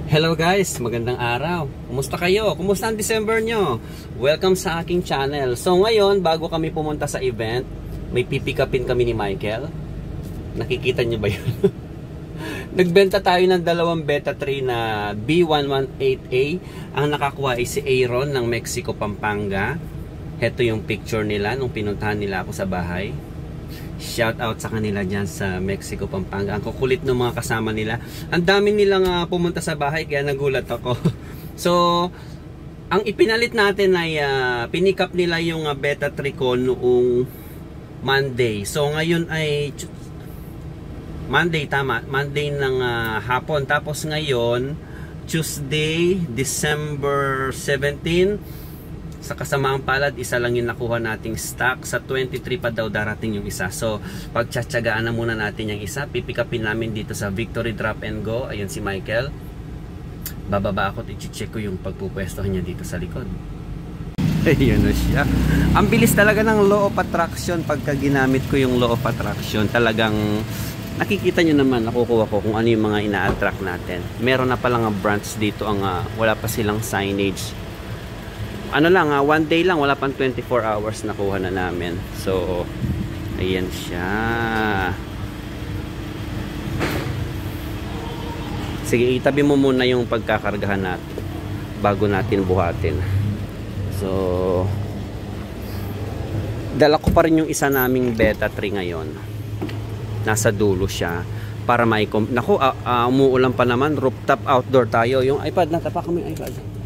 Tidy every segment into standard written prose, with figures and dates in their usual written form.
Hello guys, magandang araw. Kumusta kayo? Kumusta ang December nyo? Welcome sa aking channel. So ngayon, bago kami pumunta sa event, may pipikapin kami ni Michael. Nakikita nyo ba yun? Nagbenta tayo ng dalawang Beta 3 na B118A. Ang nakakuha ay si Aaron ng Mexico, Pampanga. Heto yung picture nila nung pinuntahan nila ako sa bahay. Shout out sa kanila dyan sa Mexico, Pampanga. Ang kukulit ng mga kasama nila. Ang dami nilang pumunta sa bahay kaya nagulat ako. So, ang ipinalit natin ay pinikap nila yung Beta 3 ko noong Monday. So, ngayon ay Monday, tama. Monday ng hapon. Tapos ngayon, Tuesday, December 17. Sa kasamaang palad, isa lang yung nakuha nating stock. Sa 23 pa daw darating yung isa. So, pagtsatsagaan na muna natin yung isa. Pipikapin namin dito sa Victory Drop and Go. Ayun si Michael. Bababa ako at i-check ko yung pagpupwestohan niya dito sa likod. Ayun na siya. Ang bilis talaga ng law of attraction pagka ginamit ko yung law of attraction. Talagang nakikita nyo naman, nakukuha ko kung ano yung mga ina-attract natin. Meron na palang branch dito ang wala pa silang signage. Ano lang, one day lang, wala pang 24 hours nakuha na namin. So, ayan siya. Sige, itabi mo muna yung pagkakargahan natin bago natin buhatin. So, dala ko pa rin yung isa naming Beta 3 ngayon. Nasa dulo siya para naku, umuulan pa naman. Rooftop outdoor tayo. Yung iPad, natapak mo yung iPad.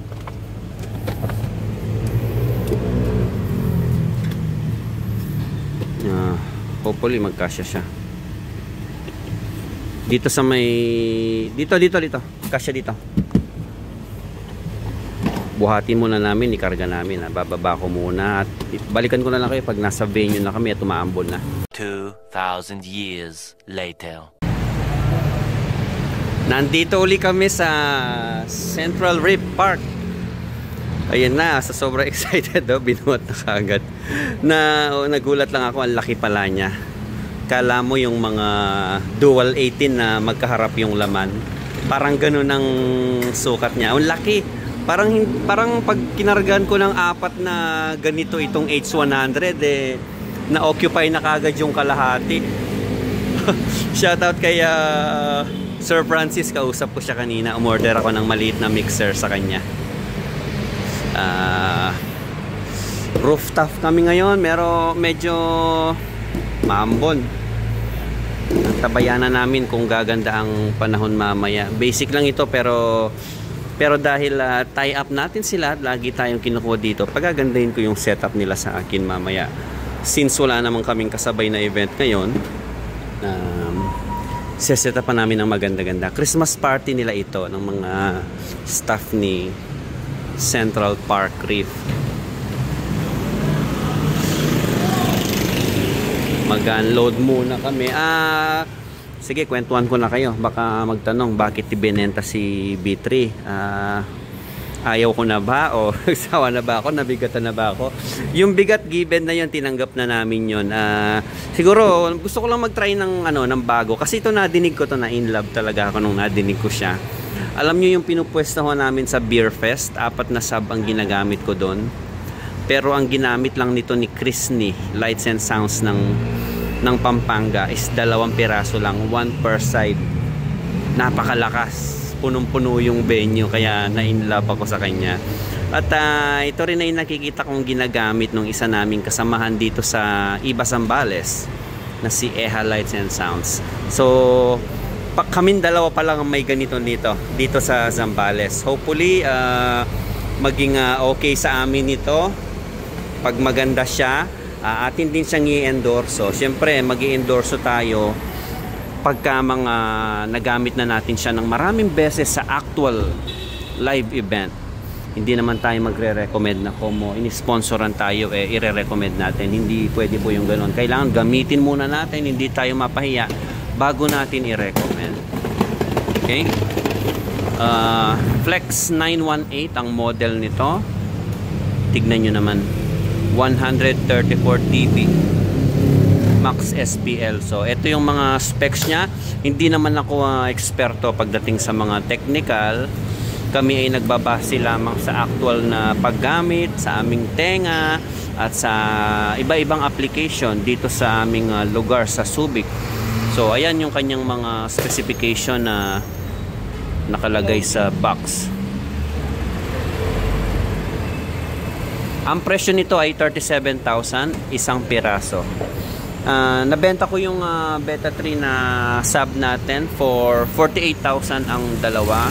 Hopefully magkasya siya. Dito sa may dito kasya dito. Buhatin muna namin, ikarga namin. Bababa ko muna at balikan ko na lang kayo pag nasa venue na kami at umaambon na. 2,000 years later. Nandito uli kami sa Central Reef Park. Ayun na, sa sobrang excited, binuhat na kagad. Nagulat lang ako, ang laki pala niya. Kala mo yung mga dual 18 na magkaharap yung laman. Parang ganun ang sukat niya. Ang laki. Parang pag kinargaan ko ng apat na ganito itong H100, na-occupy na kagad yung kalahati. Shoutout kay Sir Francis, kausap ko siya kanina. Umorder ako ng maliit na mixer sa kanya. Rooftop kami ngayon, medyo maambon. Tabayanan namin kung gaganda ang panahon mamaya. Basic lang ito pero dahil tie up natin sila, lagi tayong kinukuha dito. Pagagandahin ko yung setup nila sa akin mamaya. Since wala namang kaming kasabay na event ngayon, set-up pa namin ng maganda-ganda. Christmas party nila ito ng mga staff ni Central Park Reef. Mag-unload muna kami. Sige, kwentuhan ko na kayo. Baka magtanong bakit ibinenta si B3. Ayaw ko na ba? O sawa na ba ako? Nabigatan na ba ako? Yung bigat given na yun, tinanggap na namin yun. Siguro, gusto ko lang mag-try ng bago. Kasi ito nadinig ko to, na in love talaga ako nung nadinig ko siya. Alam nyo yung pinupwestohan namin sa Beer Fest, 4 na sub ang ginagamit ko doon. Pero ang ginamit lang nito ni Chris ni Lights and Sounds ng Pampanga is 2 piraso lang, 1 per side. Napakalakas, punong-puno yung venue, kaya na-inlove ako sa kanya. At ito rin ay nakikita kong ginagamit ng isa naming kasamahan dito sa Iba Zambales na si Eha Lights and Sounds. So kaming dalawa pa lang ang may ganito dito sa Zambales. Hopefully maging okay sa amin ito. Pag maganda siya, atin din siyang i-endorso. Siyempre mag-i-endorso tayo pagka mga nagamit na natin siya ng maraming beses sa actual live event. Hindi naman tayo magre-recommend na kung ini-sponsoran tayo, ire-recommend natin. Hindi pwede po yung ganun. Kailangan gamitin muna natin, hindi tayo mapahiya bago natin i-recommend. Okay? Flex 918 ang model nito. Tignan nyo naman. 134 dB. Max SPL. So, ito yung mga specs niya. Hindi naman ako eksperto pagdating sa mga technical. Kami ay nagbabase lamang sa actual na paggamit sa aming tenga at sa iba-ibang application dito sa aming lugar sa Subic. So ayan yung kanyang mga specification na nakalagay sa box. Ang presyo nito ay 37,000 isang piraso. Nabenta ko yung Beta 3 na sub natin for 48,000 ang dalawa.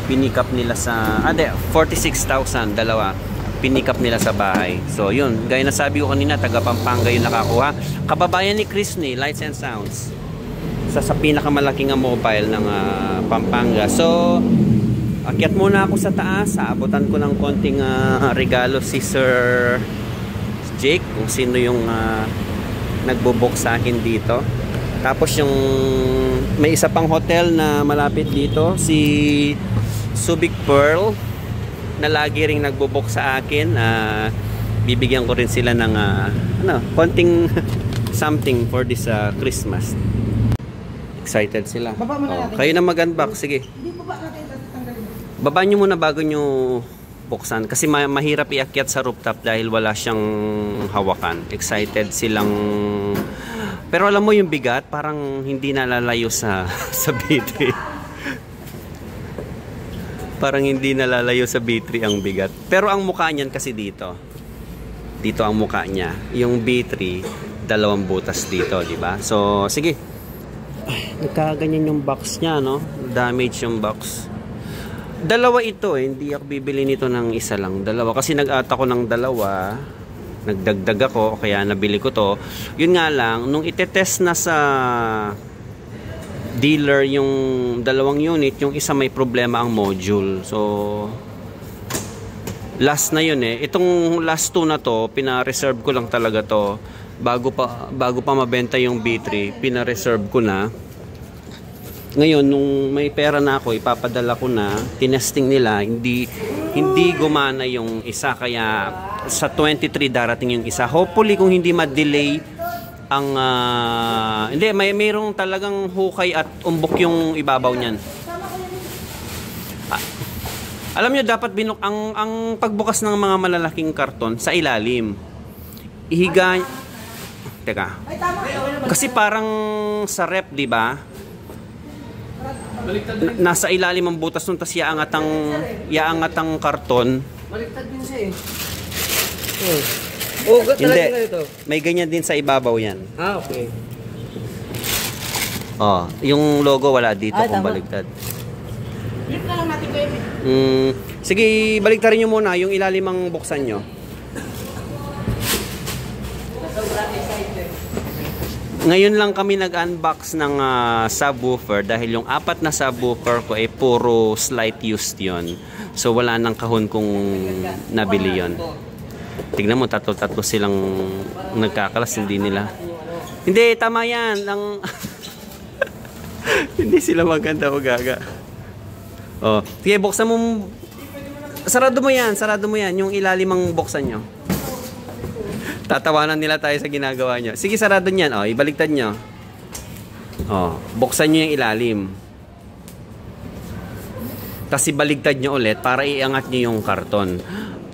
Pinikap nila sa 46,000 dalawa. Pinikap nila sa bahay. So yun, gaya na sabi ko kanina, taga Pampanga yung nakakuha. Kababayan ni Chris ni Lights and Sounds. Sa pinakamalaking mobile ng Pampanga. So akyat muna ako sa taas, aabutan ko ng konting regalo si Sir Jake, kung sino yung nagbubok sa akin dito. Tapos yung may isa pang hotel na malapit dito, si Subic Pearl, na lagi ring nagbubok sa akin. Bibigyan ko rin sila ng konting something for this Christmas. Excited sila. Kayo na mag-unbox, sige. Baba nyo muna bago nyo buksan. Kasi mahirap iakyat sa rooftop dahil wala siyang hawakan. Excited silang... Pero alam mo yung bigat, parang hindi nalalayo sa B3. Parang hindi nalalayo sa B3 ang bigat. Pero ang mukha niyan kasi dito. Dito ang mukha niya. Yung B3, dalawang butas dito, di ba? So, sige. Ay, nagkaganyan yung box niya, no? Damage yung box. Dalawa ito hindi ako bibili nito ng isa lang. Dalawa kasi nag-ata ko ng dalawa. Nagdagdag ako kaya nabili ko to. Yun nga lang, nung itetest na sa dealer yung dalawang unit, yung isa may problema ang module. So last na yun Itong last two na to, pina-reserve ko lang talaga to. Bago pa mabenta yung B3, pina-reserve ko na. Ngayon, nung may pera na ako, ipapadala ko na, tinesting nila, hindi gumana yung isa, kaya sa 23 darating yung isa. Hopefully, kung hindi ma-delay ang, mayroong talagang hukay at umbok yung ibabaw niyan. Alam nyo, dapat ang pagbukas ng mga malalaking karton sa ilalim. Ihiga, teka, kasi parang sa rep, di ba? Nasa ilalim ang butas nun, tas yaangat ang karton. Baliktad din siya Hindi, may ganyan din sa ibabaw yan. Okay. Yung logo wala dito kung baliktad. Flip na lang natin ko Sige, baliktarin nyo muna yung ilalim ang buksan nyo. Ngayon lang kami nag-unbox ng subwoofer dahil yung 4 na subwoofer ko ay puro slight used yun. So wala nang kahon kung nabili yun. Tignan mo, tatlo silang nagkakalas, hindi nila. Hindi, tama yan. Hindi sila maganda o gaga. Sige, buksan mo. Sarado mo yan. Yung ilalim ang buksan nyo. Tatawanan nila tayo sa ginagawa nyo. Sige, sarado niyan. Ibaligtad nyo. Buksan nyo yung ilalim. Tapos ibaligtad nyo ulit para iangat nyo yung karton.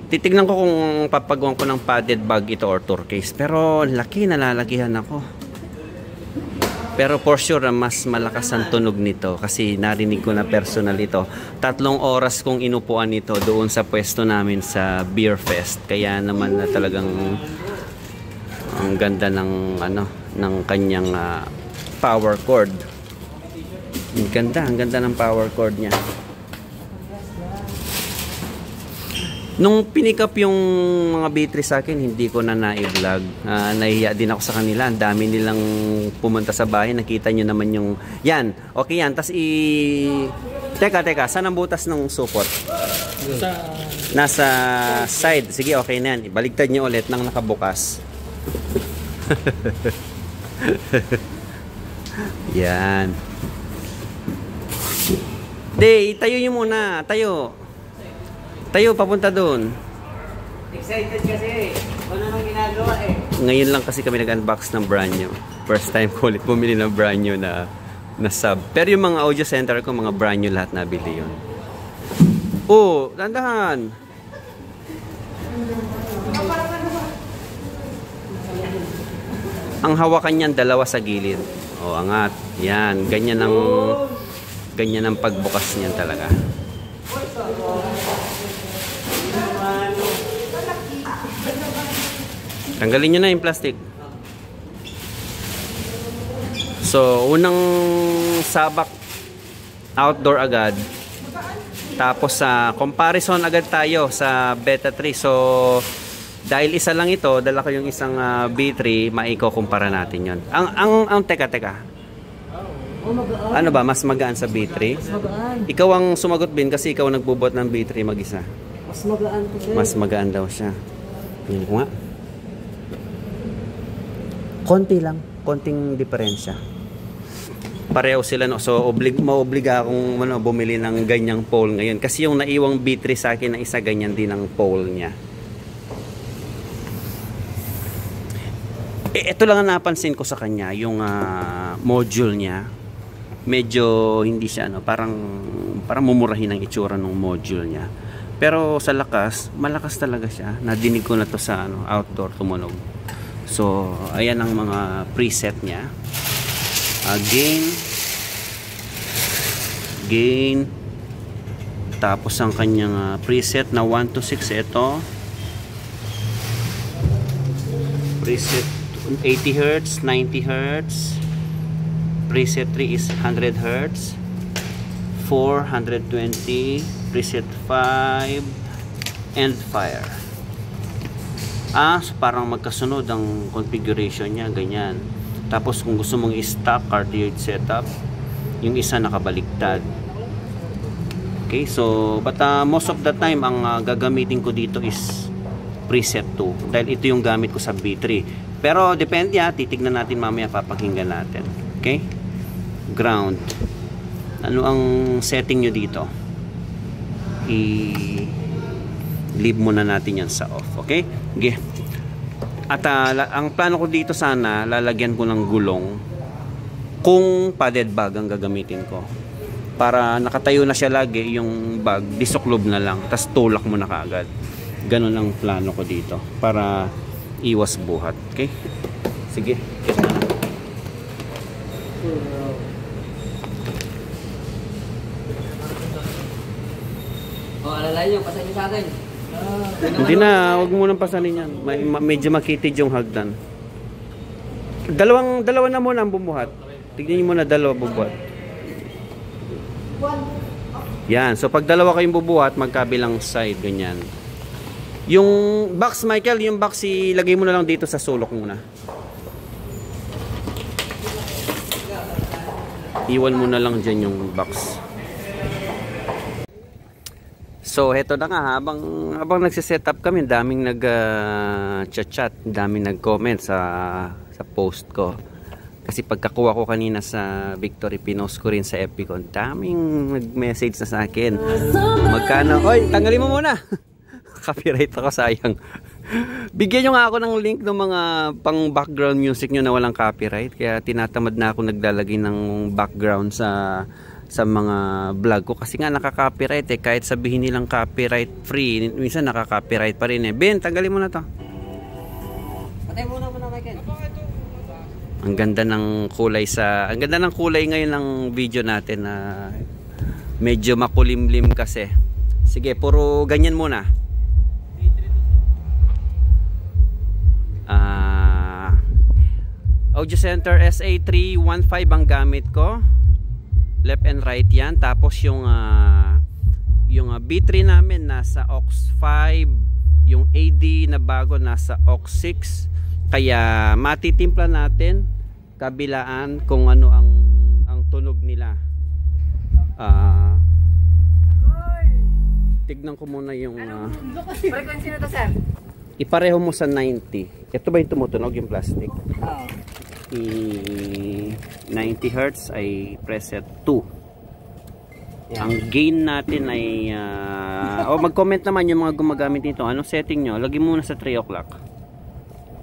Titignan ko kung papagawan ko ng padded bag ito or tour case. Pero laki, nalalakihan ako. Pero for sure, mas malakas ang tunog nito. Kasi narinig ko na personal ito. 3 oras kong inupuan ito doon sa pwesto namin sa Beer Fest. Kaya naman na talagang... ang ganda ng ng kanyang power cord. Ang ganda ng power cord niya. Nung pinick-up yung mga B3 sa akin, hindi ko na na-vlog. Nahihiya din ako sa kanila. Ang dami nilang pumunta sa bahay. Nakita nyo naman yung... Yan. Okay yan. Tapos Teka. Saan ang butas ng supot? Nasa side. Sige, okay na yan. Ibaligtad nyo ulit nang nakabukas. Yan. Tayo nyo muna. Tayo, papunta doon. Excited kasi. Wala nang ginagawa Ngayon lang kasi kami nag-unbox ng brand new. First time ko ulit bumili ng brand new na na sub. Pero yung mga audio center ko, mga brand new lahat nabili yun. Oh, dandahan. Ang hawakan niyan dalawa sa gilid. Oh, angat. Yan, ganyan ang pagbukas niyan talaga. Tanggalin niyo na yung plastic. So, unang sabak outdoor agad. Tapos sa comparison agad tayo sa Beta 3. So, dahil isa lang ito, dala ko yung isang B3, maiko-kumpara natin yon. Teka. Ano ba, mas magaan sa B3? Mas magaan. Ikaw ang sumagot, Bin, kasi ikaw nagbubot ng B3 mag-isa. Mas magaan to, sir. Mas magaan daw siya. Yun ko nga. Konti lang, konting diferensya. Pareho sila, no? So maobliga akong bumili ng ganyang pole ngayon kasi yung naiwang B3 sa akin na isa ganyan din ang pole niya. Ito lang ang napansin ko sa kanya, yung module niya. Medyo hindi siya parang mumurahin ang itsura ng module niya. Pero sa lakas, malakas talaga siya. Nadinig ko na to sa outdoor tumunog. So, ayan ang mga preset niya. Gain. Tapos ang kanyang preset na 1 to 6 ito. Preset 80 Hz, 90 Hz. Preset 3 is 100 Hz. 420, preset 5, and fire. So parang magkasunod ang configuration niya, ganyan. Tapos kung gusto mong i-stock cardioid setup, yung isa nakabaliktad. Okay, so but most of the time ang gagamitin ko dito is preset 2 dahil ito yung gamit ko sa B3. Pero depende titignan natin mamaya, papakinggan natin. Okay? Ground. Ano ang setting nyo dito? I-leave muna natin yan sa off. Okay? Okay. At ang plano ko dito sana, lalagyan ko ng gulong kung padded bag ang gagamitin ko. Para nakatayo na siya lagi, yung bag, disoklob na lang. Tapos tulak mo na kaagad. Ganun ang plano ko dito. Para iwas buhat. Okay? Sige. Check na. Alalayan nyo, pasan nyo sa akin. Hindi na, huwag mo nang pasanin yan. Medyo makitid yung hagdan. Dalawa na muna ang bumuhat. Tignan nyo muna, dalawa bubuhat. Yan, so pag dalawa kayong bubuhat, magkabilang side, ganyan. Yung box, Michael, yung box ilagay mo na lang dito sa sulok muna. Iwan mo na lang dyan yung box. So heto na nga, habang nagse-set up kami, daming nag-chat, daming nag-comment sa post ko. Kasi pagkakuha ko kanina sa Victory, pinost ko rin sa FB ko, daming nag-message na sa akin. Magkano? Oy, tanggalin mo muna. Copyright ako, sayang. Bigyan nyo nga ako ng link ng mga pang background music nyo na walang copyright. Kaya tinatamad na ako naglalagay ng background sa mga vlog ko kasi nga nakaka-copyright kahit sabihin nilang copyright free, minsan nakaka-copyright pa rin Ben, tanggalin mo na to. Patay muna Michael. Ang ganda ng kulay ngayon ng video natin na medyo makulimlim kasi. Sige, puro ganyan muna. Audio Center SA315 ang gamit ko. Left and right yan. Tapos yung B3 namin nasa aux 5, yung AD na bago nasa aux 6. Kaya matitimpla natin kabilaan kung ano ang tunog nila. Tignan ko muna yung frequency na to, sir? Ipareho mo sa 90. Ito ba yung tumutunog, yung plastic? Oo. 90 Hz ay preset 2. Ang gain natin ay mag-comment naman yung mga gumagamit nito. Anong setting nyo? Lagyan muna sa 3 o'clock.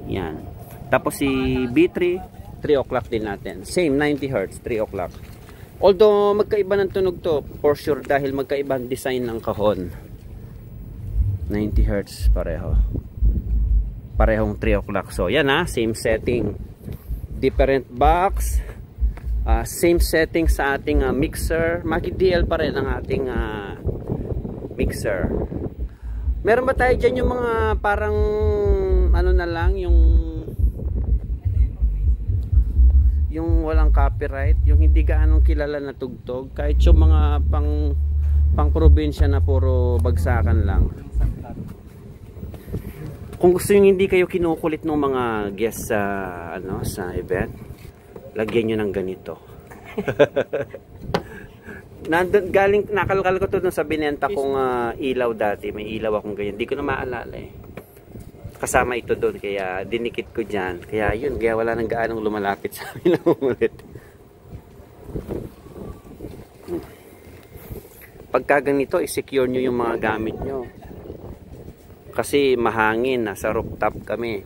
Yan. Tapos si B3 3 o'clock din natin. Same 90 Hz 3 o'clock. Although magkaiba ng tunog to, for sure, dahil magkaiba ang design ng kahon. 90 Hz pareho. Parehong 3 o'clock. So yan ha, same setting. Different box. Same setting sa ating mixer. Mackie DL pa rin ang ating mixer. Meron ba tayo dyan yung mga parang ano na lang, yung walang copyright, yung hindi gaanong kilala na tugtog, kahit yung mga pang probinsya na puro bagsakan lang. Kung gusto nyo hindi kayo kinukulit ng mga guests sa sa event, lagyan nyo ng ganito. Nakalkal ko to dun sa binenta kong ilaw dati. May ilaw akong ganyan, hindi ko na maalala eh. Kasama ito doon, kaya dinikit ko dyan. Kaya yun, kaya wala nang gaanong lumalapit sa amin ulit. Pagka ganito, i-secure nyo yung mga gamit nyo. Kasi mahangin, nasa rooftop kami.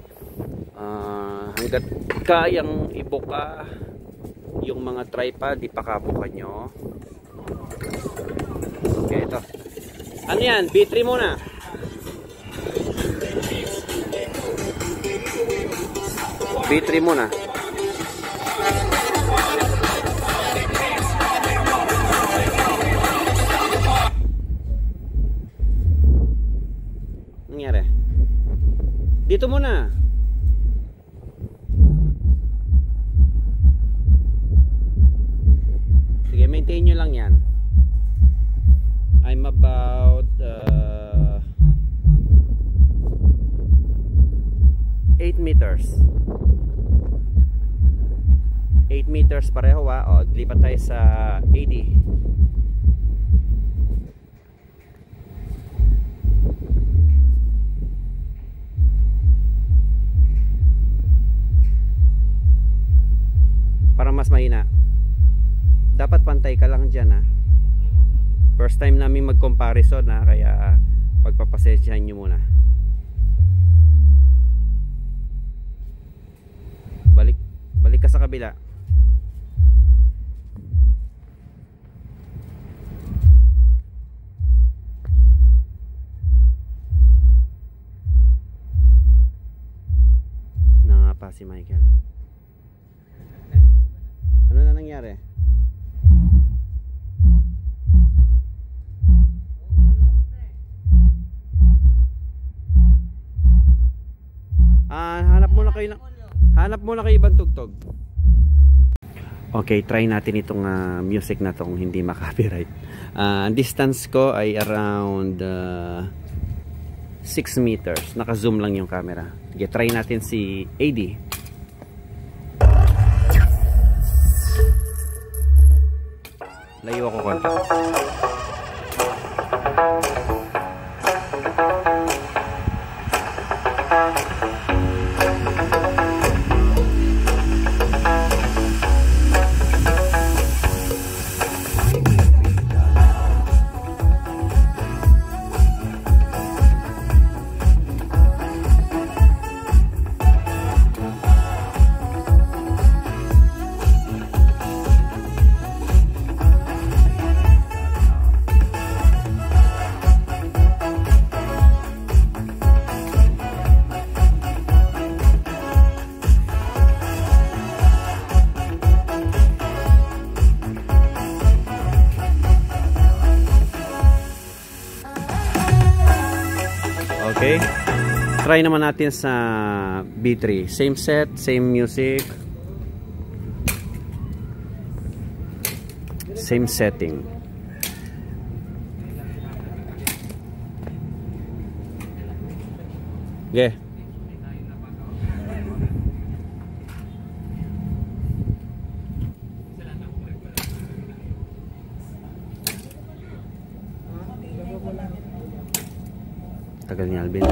Hanggat kayang ibuka yung mga tripod, ipakabukan nyo. Okay, ito. Ano yan? B3 muna. B3 muna. Nangyari? Dito muna. Sige, maintain nyo lang yan. I'm about 8 meters. 8 meters pareho O, lipat tayo sa 80. Para mas mahina. Dapat pantay ka lang dyan First time namin mag-comparison kaya pagpapasensyahan nyo muna. Balik ka sa kabila. Nangapa si Michael. Ano na nangyari? Hanap muna kayo ibang tugtog. Okay, try natin itong music na tong hindi makapiright. Ang distance ko ay around 6 meters. Naka-zoom lang yung camera. Okay, try natin si AD. Layo ako konti. Okay, try naman natin sa B3. Same set, same music, same setting. Okay. Tagal ni Alvin.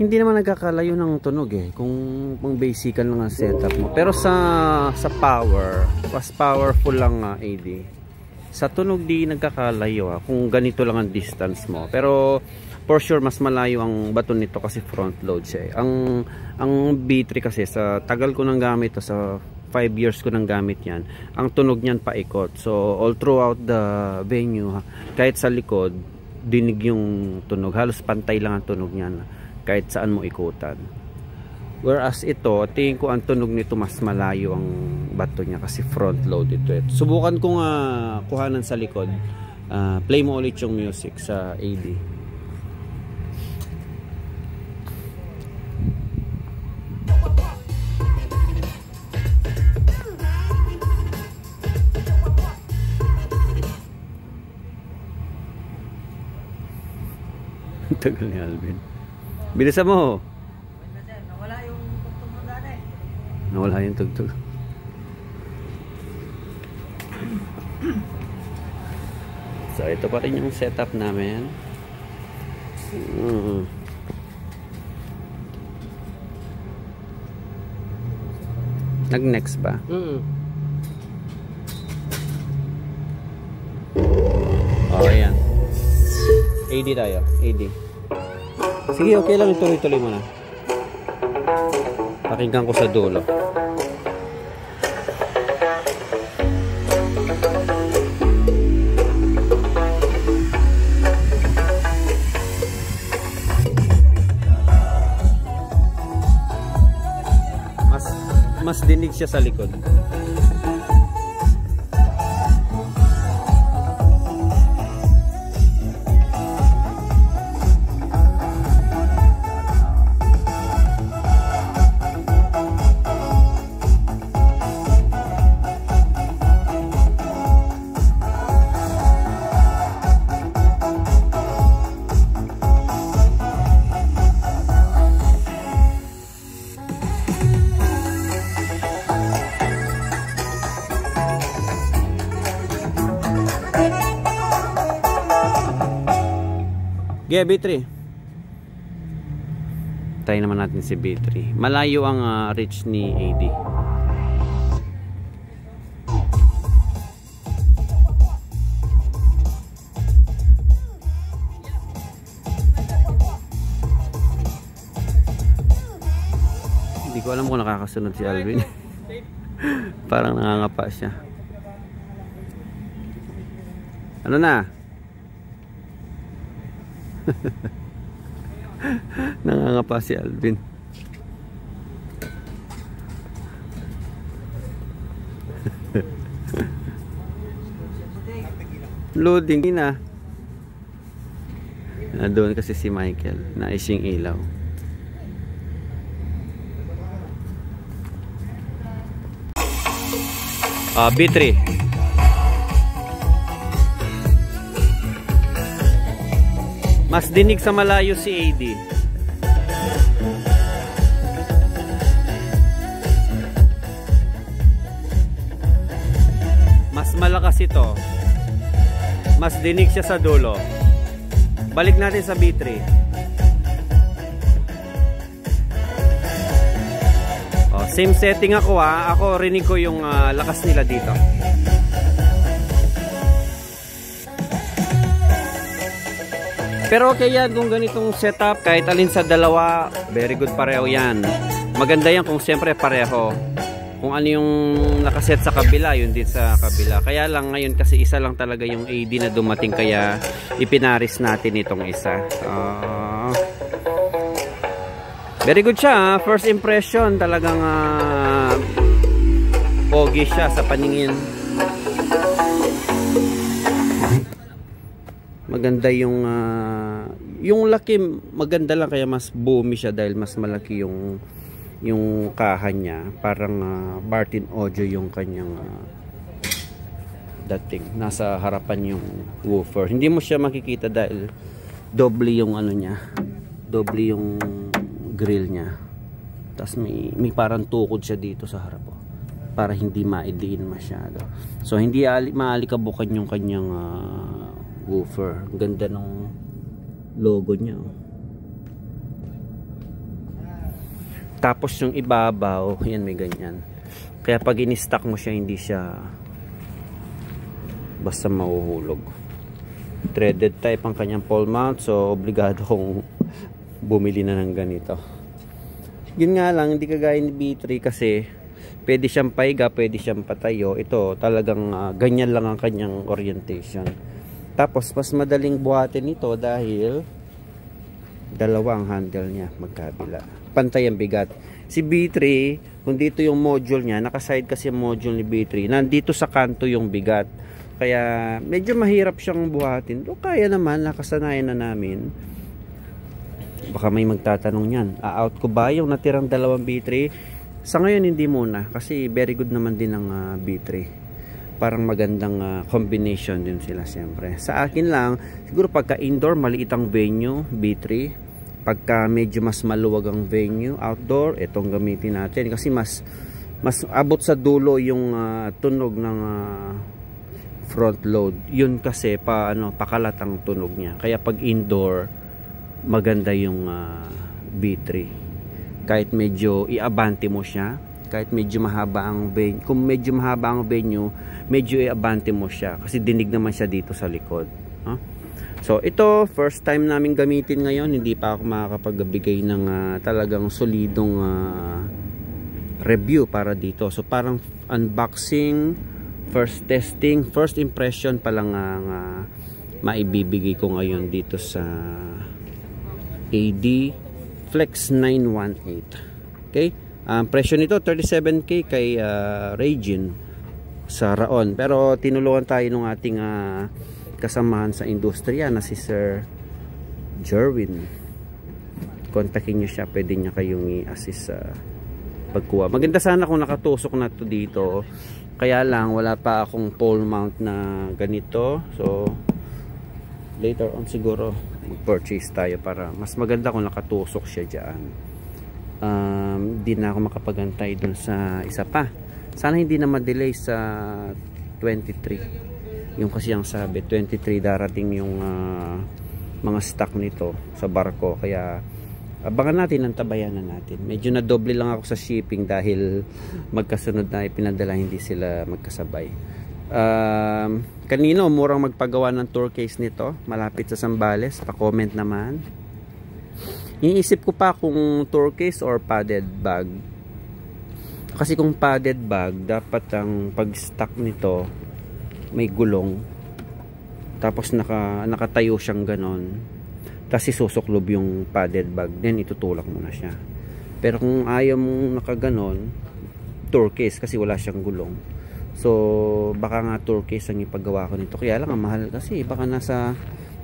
hindi naman nagkakalayo ng tunog eh kung pang basican lang ang setup mo. Pero sa power, mas powerful lang AD. Sa tunog di nagkakalayo kung ganito lang ang distance mo. Pero for sure mas malayo ang baton nito kasi front load siya eh. Ang B3 kasi sa tagal ko nang gamit to, sa 5 years ko nang gamit yan, ang tunog niyan paikot. So all throughout the venue, kahit sa likod dinig yung tunog, halos pantay lang ang tunog niyan kahit saan mo ikutan. Whereas ito, tingin ko ang tunog nito mas malayo ang bato niya kasi front load ito. Subukan kong kuhanan sa likod. Play mo ulit yung music sa AD. Tagal ni Alvin. Bilisan mo. Nawala yung tugtog mo dati. Nawala yung tugtog. So ito pa rin yung setup namin. Nag-next ba? Oh, ayan. AD tayo. AD. Sige, okay lang. Ituloy-tuloy mo na. Pakinggan ko sa dulo. Mas dinig siya sa likod. Yeah, B3. Tayo naman natin si B3. Malayo ang reach ni AD. Hindi ko alam kung nakakasunod si Alvin. Parang nangangapa siya. Ano na? Nangangapa si Alvin. Loading na. Doon kasi si Michael, nais yung ilaw. B3. Mas dinig sa malayo si AD. Mas malakas ito. Mas dinig siya sa dulo. Balik natin sa B3. Same setting ako Ako rinig ko yung lakas nila dito. Pero okay yan kung ganitong setup, kahit alin sa dalawa, very good pareho yan. Maganda yan kung siyempre pareho. Kung ano yung nakaset sa kabila, yun din sa kabila. Kaya lang ngayon kasi isa lang talaga yung AD na dumating, kaya ipinaris natin itong isa. Very good siya. First impression, talagang pogi siya sa paningin. Maganda yung laki, maganda lang, kaya mas boomy siya dahil mas malaki yung kaha niya. Parang Martin Audio yung kanyang dating. Nasa harapan yung woofer. Hindi mo siya makikita dahil doble yung ano niya. Doble yung grill niya. Tapos may parang tukod siya dito sa harap para hindi maidiin masyado. So hindi maalikabukan yung kanyang woofer. Ganda ng logo niya. Tapos yung ibabaw, yan may ganyan. Kaya pag in-stack mo siya, hindi siya basta mahuhulog. Threaded type ang kanyang pole mount, so obligado kong bumili na ng ganito. Yun nga lang, hindi kagaya ni B3 kasi pwede siyang paiga, pwede siyang patayo. Ito talagang ganyan lang ang kanyang orientation. Tapos mas madaling buhatin ito dahil dalawa ang handle niya magkabila. Pantay ang bigat. Si B3, kung dito yung module niya, nakaside kasi yung module ni B3, nandito sa kanto yung bigat. Kaya medyo mahirap siyang buhatin. O kaya naman, nakasanayan na namin. Baka may magtatanong yan, out ko ba yung natirang dalawang B3? Sa ngayon hindi muna, kasi very good naman din ang B3. Parang magandang combination din sila siyempre. Sa akin lang, siguro pagka indoor, maliit ang venue, B3. Pagka medyo mas maluwag ang venue, outdoor, itong gamitin natin. Kasi mas abot sa dulo yung tunog ng front load. Yun kasi pakalat ang tunog niya. Kaya pag indoor, maganda yung B3. Kahit medyo iabante mo siya, kahit medyo mahaba ang venue, kung medyo mahaba ang venue, medyo iabante mo siya kasi dinig naman siya dito sa likod. So ito, first time namin gamitin ngayon, hindi pa ako makakapagbigay ng talagang solidong review para dito. So parang unboxing, first testing, first impression pa lang maibibigay ko ngayon dito sa AD Flex 918. Okay? Presyo nito 37k kay Regine sa Raon. Pero tinulungan tayo ng ating kasamahan sa industriya na si Sir Jerwin. Kontakin nyo siya, pwede niya kayong i-assist sa pagkuha. Maganda sana kung nakatusok na to dito. Kaya lang wala pa akong pole mount na ganito. So later on siguro mag-purchase tayo para mas maganda kung nakatusok siya dyan. Hindi na ako makapagantay dun sa isa pa. Sana hindi na ma-delay sa 23. Yung kasi ang sabi 23 darating yung mga stock nito sa barko. Kaya abangan natin, ang tabayanan natin. Medyo na doble lang ako sa shipping dahil magkasunod na ipinadala, hindi sila magkasabay. Kanino murang magpagawa ng tour case nito malapit sa Zambales, pa-comment naman. Iniisip ko pa kung tour case or padded bag. Kasi kung padded bag, dapat ang pag-stock nito may gulong. Tapos nakatayo siyang ganon. Tapos isusuklob yung padded bag. Then itutulak mo na siya. Pero kung ayaw mong nakaganon, tour case kasi wala siyang gulong. So baka nga tour case ang ipagawa ko nito. Kaya lang ang mahal kasi baka nasa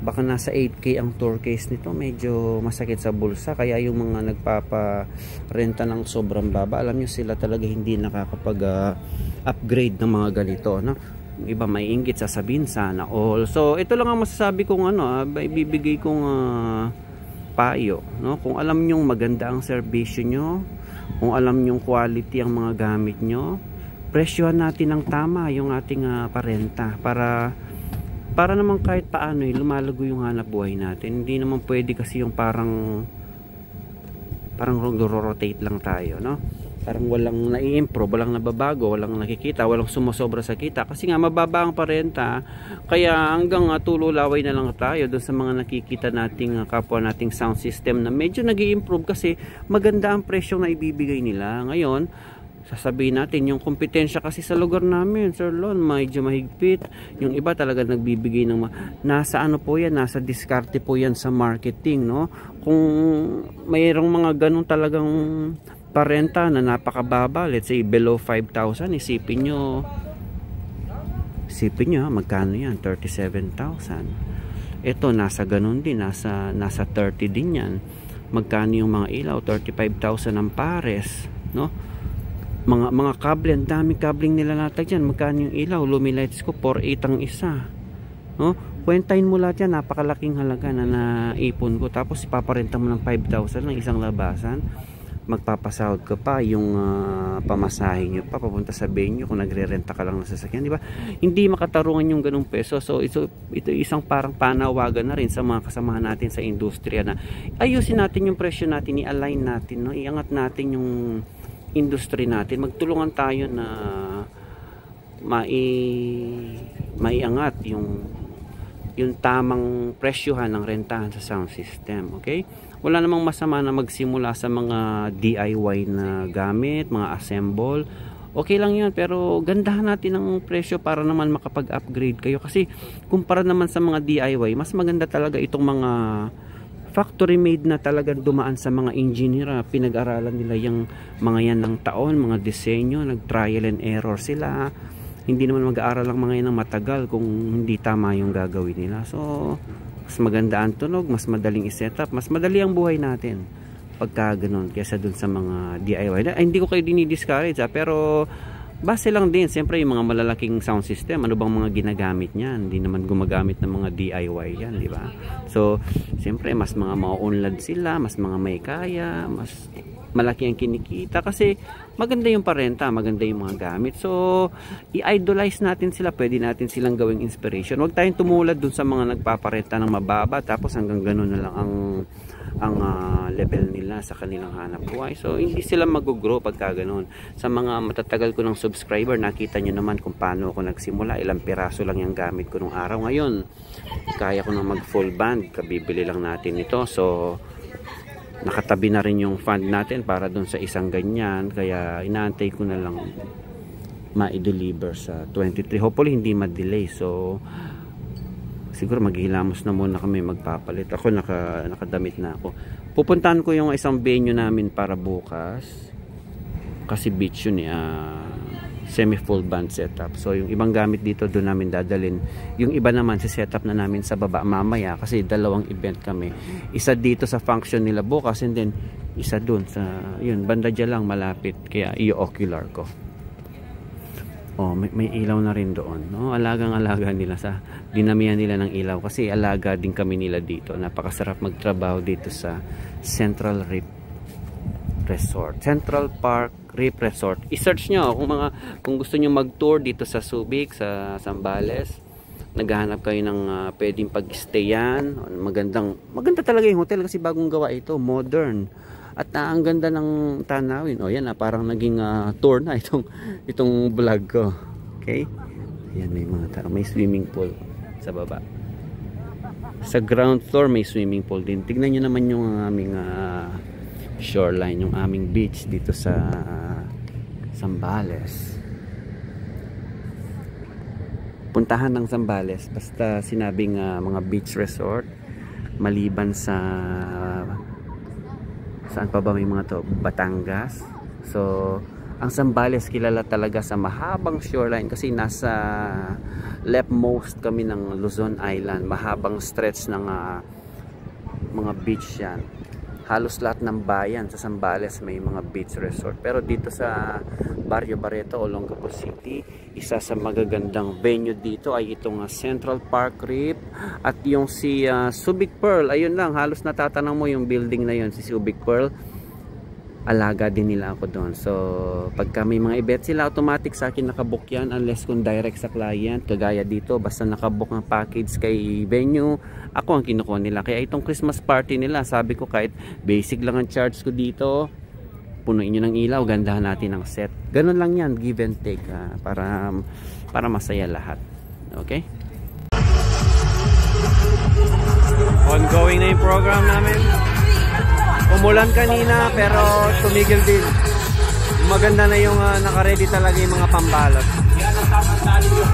8k ang tour case nito. Medyo masakit sa bulsa. Kaya yung mga nagpaparenta ng sobrang baba, alam nyo sila talaga hindi nakakapag upgrade ng mga ganito, no? Yung iba may inggit, sasabihin sana all. So ito lang ang masasabi kong ibibigay kong payo, no? Kung alam nyo maganda ang serbisyo nyo, kung alam nyo quality ang mga gamit nyo, presyohan natin ng tama yung ating parenta para naman kahit paano lumalago yung hanap buhay natin. Hindi naman pwede kasi yung parang rotate lang tayo, no? Parang walang nai-improve, walang nababago, walang nakikita, walang sumosobra sa kita kasi nga mababa ang parenta. Kaya hanggang tululaway na lang tayo doon sa mga nakikita nating kapwa nating sound system na medyo nag-i-improve kasi maganda ang presyong na ibibigay nila. Ngayon sasabihin natin yung kompetensya kasi sa lugar namin, Sir Lon, medyo mahigpit. Yung iba talaga nagbibigay ng nasa po yan, nasa diskarte po yan sa marketing, no? Kung mayroong mga ganun talagang parenta na napakababa, let's say below 5,000, isipin nyo magkano yan, 37,000. Ito nasa ganun din, nasa 30 din yan. Magkano yung mga ilaw, 35,000 ang pares, no? Mga kable, ang daming kabling nilalatag dyan. Magkano yung ilaw? Lumilights ko 4,800 ang isa, no? Kwentahin mo lahat yan, napakalaking halaga na naipon ko. Tapos ipaparenta mo ng 5,000 ng isang labasan. magpapasahod ka pa, yung pamasahe nyo pa papunta sa venue kung nagre-renta ka lang ng sasakyan, di ba? Hindi makatarungan yung ganung peso. So ito isang parang panawagan na rin sa mga kasamahan natin sa industriya na ayusin natin yung presyo natin, i-align natin, no? Iangat natin yung industry natin, magtulungan tayo na maiangat yung tamang presyohan ng rentahan sa sound system. Okay, wala namang masama na magsimula sa mga DIY na gamit, mga assemble, okay lang yun, pero gandahan natin ang presyo para naman makapag-upgrade kayo. Kasi kumpara naman sa mga DIY, mas maganda talaga itong mga factory made na talagang dumaan sa mga engineer, pinag-aralan nila yung mga yan ng taon, mga disenyo, nag-trial and error sila. Hindi naman mag-aaral lang mga yan ng matagal kung hindi tama yung gagawin nila. So mas maganda ang tunog, mas madaling i-set up, mas madali ang buhay natin pagka ganun kaysa dun sa mga DIY. Hindi ko kayo dinidiscourage, pero base lang din siyempre yung mga malalaking sound system, ano bang mga ginagamit niyan? Hindi naman gumagamit ng mga DIY yan, di ba? So siyempre mas mga mauunlad sila, mas mga may kaya, mas malaki ang kinikita kasi maganda yung parenta, maganda yung mga gamit. So i-idolize natin sila, pwede natin silang gawing inspiration. Huwag tayong tumulad dun sa mga nagpaparenta ng mababa tapos hanggang ganun na lang ang level nila sa kanilang hanap buhay. So hindi sila mag-grow pagka ganun. Sa mga matatagal ko ng subscriber, nakita nyo naman kung paano ako nagsimula, ilang piraso lang yung gamit ko nung araw. Ngayon kaya ko na mag full band, kabibili lang natin ito. So nakatabi na rin yung fund natin para dun sa isang ganyan, kaya inaantay ko na lang ma-deliver sa 23. Hopefully hindi ma-delay. So siguro maghilamos na muna kami, magpapalit. Ako nakadamit na ako. Pupuntahan ko yung isang venue namin para bukas kasi beach yun, semi full band setup. So yung ibang gamit dito doon namin dadalhin. Yung iba naman si setup na namin sa baba mamaya kasi dalawang event kami. Isa dito sa function nila bukas and then isa doon sa yun banda dyan lang malapit, kaya i-ocular ko. Oh, may ilaw na rin doon, no? Alagang-alaga nila, sa dinamihan nila ng ilaw kasi alaga din kami nila dito. Napakasarap magtrabaho dito sa Central Reef Resort, Central Park Reef Resort. I-search nyo kung gusto nyo mag-tour dito sa Subic, sa Zambales. Naghahanap kayo ng pwedeng pag-stayan. Maganda talaga yung hotel kasi bagong gawa ito, modern. At ang ganda ng tanawin. O yan, parang naging tour na itong vlog ko. Okay? Ayan, may mga tao. May swimming pool sa baba. Sa ground floor may swimming pool din. Tignan nyo naman yung aming shoreline, yung aming beach dito sa Zambales. Puntahan ng Zambales basta sinabing mga beach resort, maliban sa saan pa ba may mga to? Batangas. So ang Zambales kilala talaga sa mahabang shoreline kasi nasa leftmost kami ng Luzon Island. Mahabang stretch ng mga beach yan. Halos lahat ng bayan sa Zambales may mga beach resort. Pero dito sa Barrio Barreto, Olongapo City, isa sa magagandang venue dito ay itong Central Park Reef at yung si Subic Pearl. Ayun lang, halos natatanong mo yung building na yun, si Subic Pearl. Alaga din nila ako doon. So pagka may mga event sila, automatic sa akin nakabook yan unless kung direct sa client. Kagaya dito, basta nakabook ng package kay venue, ako ang kinukuha nila. Kaya itong Christmas party nila, sabi ko kahit basic lang ang charge ko dito, punuin nyo ng ilaw, gandahan natin ang set. Ganun lang yan, give and take, para masaya lahat. Okay? Ongoing na yung program namin. Umulan kanina pero tumigil din. Maganda na yung naka-ready talaga yung mga pambalot. Yan ang tatandaan nyo.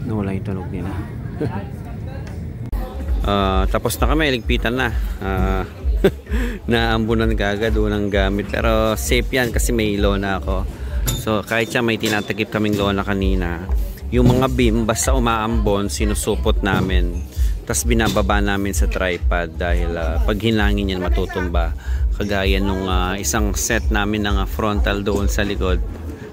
Nawala yung tunog nila. Tapos na kami, ligpitan na. Naambunan kagad unang gamit, pero safe yan kasi may lona ako. So kahit siya may tinatakip kaming lona kanina, yung mga beam basta umaambon sinusupot namin. tas binababa namin sa tripod dahil pag hinangin yan matutumba, kagaya nung isang set namin ng frontal doon sa likod,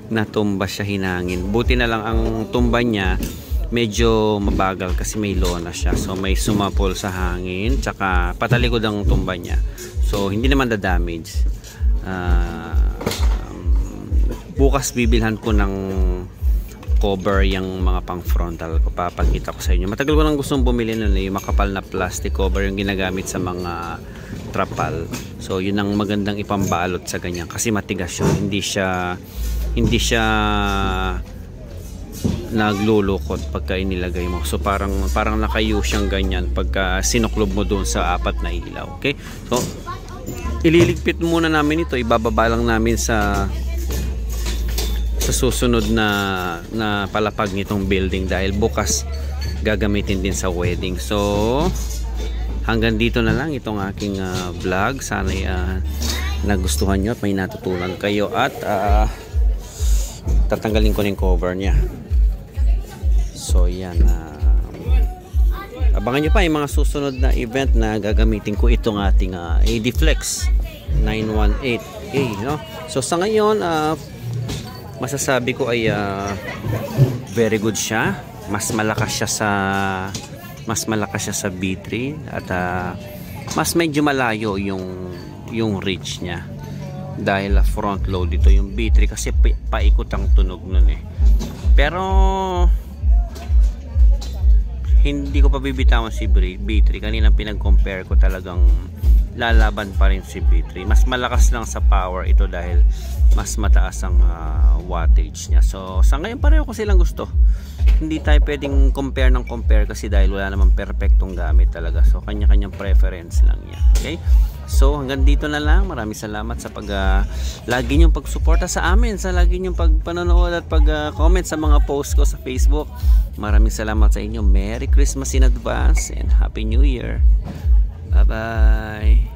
natumba siya hinangin. Buti na lang ang tumba niya medyo mabagal kasi may lona siya, so may sumapol sa hangin, tsaka patalikod ang tumba niya, so hindi naman damage. Bukas bibilhan ko ng cover yung mga pang frontal ko, papakita ko sa inyo. Matagal ko nang gustong bumili nun, yung makapal na plastic cover yung ginagamit sa mga trapal, so yun ang magandang ipambalot sa ganyan kasi matigas yun, hindi siya naglulukot pagka inilagay mo, so parang nakayo siyang ganyan pagka sinuklob mo doon sa apat na ilaw. Okay, so ililigpit muna namin ito, ibababa lang namin sa susunod na palapag nitong building dahil bukas gagamitin din sa wedding. So hanggang dito na lang itong aking vlog. Sana nagustuhan nyo at may natutunan kayo, at tatanggalin ko na yung cover nya. So yan, abangan nyo pa yung mga susunod na event na gagamitin ko itong ating AD-Flex 918A, no? So sa ngayon, masasabi ko ay very good siya. Mas malakas siya sa B3 at mas medyo malayo yung reach niya dahil front load dito yung B3 kasi paikot ang tunog nun eh. Pero hindi ko pa bibitawan si B3. Kanina pinag-compare ko, talagang lalaban pa rin si B3. Mas malakas lang sa power ito dahil mas mataas ang wattage niya. So sa ngayon pareho ko silang gusto. Hindi tayo pwedeng compare kasi dahil wala namang perfectong gamit talaga. So kanya-kanyang preference lang yan. Okay? So hanggang dito na lang. Maraming salamat sa lagi niyong pagsuporta sa amin, sa lagi niyong pagpanonood at pag-comment sa mga post ko sa Facebook. Maraming salamat sa inyo. Merry Christmas in advance and Happy New Year. Bye bye.